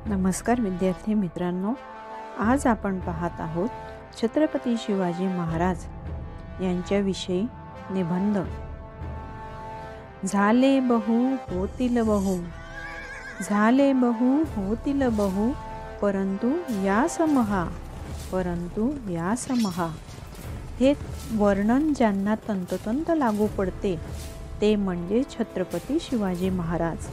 नमस्कार विद्यार्थी मित्रांनो, आज आपण पाहत आहोत छत्रपती शिवाजी महाराज यांच्याविषयी निबंध। झाले बहु होतील बहु, झाले बहु होतील बहु, परंतु यास महा, परंतु यास महा। हे वर्णन ज्यांना तंतोतंत लागू पडते ते म्हणजे छत्रपती शिवाजी महाराज।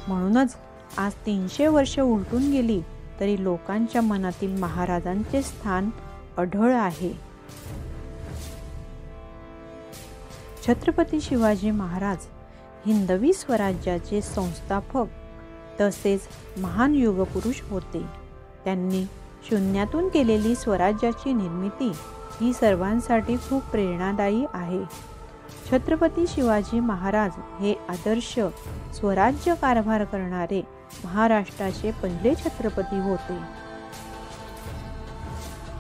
म्हणूनच आज 300 वर्ष उलटून गेली तरी लोकांच्या मनातील महाराजांचे स्थान अढळ आहे। छत्रपती शिवाजी महाराज हिंदवी स्वराज्याचे संस्थापक तसेच महान युगपुरुष होते। त्यांनी शून्यातून केलेली स्वराज्याची निर्मिती ही सर्वांसाठी खूप प्रेरणादायी आहे। छत्रपती शिवाजी महाराज हे आदर्श स्वराज्य कारभार करणारे महाराष्ट्राचे पहिले छत्रपती होते।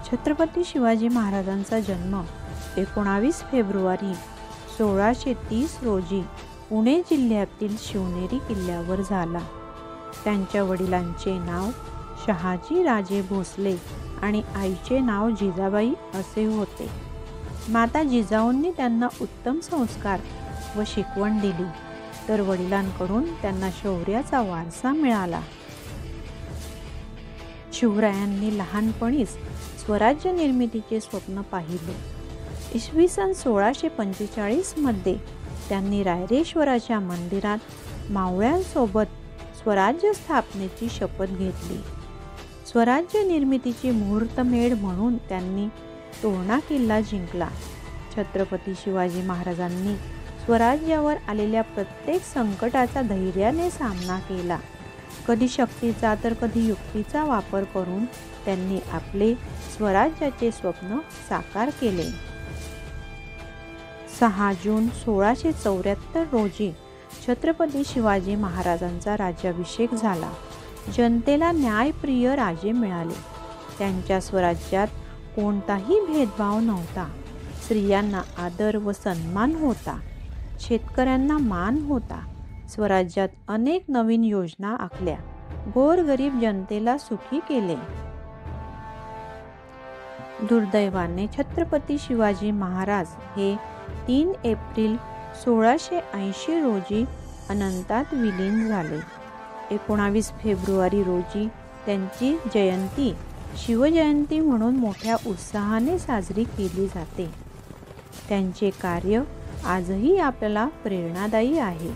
छत्रपती शिवाजी महाराजांचा जन्म 19 फेब्रुवारी 1630 रोजी पुणे जिल्ह्यातील शिवनेरी किल्ल्यावर झाला। त्यांच्या वडिलांचे नाव शहाजी राजे भोसले आणि आईचे नाव जिजाबाई असे होते। माता जिजाऊंनी त्यांना उत्तम संस्कार व शिकवण दिली, तर वडिलांकडून त्यांना शौर्याचा वारसा मिळाला। शिवरायांनी लहानपणीच स्वराज्य निर्मितीचे स्वप्न पाहिले। इसवी सन 1645 मध्ये त्यांनी रायरेश्वराच्या मंदिरात मावळ्यांसोबत स्वराज्य स्थापनेची शपथ घेतली। स्वराज्य निर्मितीची मुहूर्तमेढ म्हणून त्यांनी तोरणा किल्ला जिंकला। छत्रपती शिवाजी महाराजांनी स्वराज्यावर आलेल्या प्रत्येक संकटाचा धैर्याने सामना केला। कधी शक्तीचा तर कधी युक्तीचा वापर करून त्यांनी आपले स्वराज्याचे स्वप्न साकार केले। 6 जून 1674 रोजी छत्रपती शिवाजी महाराजांचा राज्याभिषेक झाला। जनतेला न्यायप्रिय राजे मिळाले। त्यांच्या स्वराज्यात कोणताही भेदभाव नव्हता। स्त्रियांना आदर व सन्मान होता। शेतकऱ्यांना मान होता। स्वराज्यात अनेक नवीन योजना आखल्या। गोरगरीब जनतेला सुखी केले। दुर्दैवाने छत्रपती शिवाजी महाराज हे 3 एप्रिल 1680 रोजी अनंतात विलीन झाले। 19 फेब्रुवारी रोजी त्यांची जयंती शिवजयंती म्हणून मोठ्या उत्साहाने साजरी केली जाते। त्यांचे कार्य आजही आपल्याला प्रेरणादायी आहे।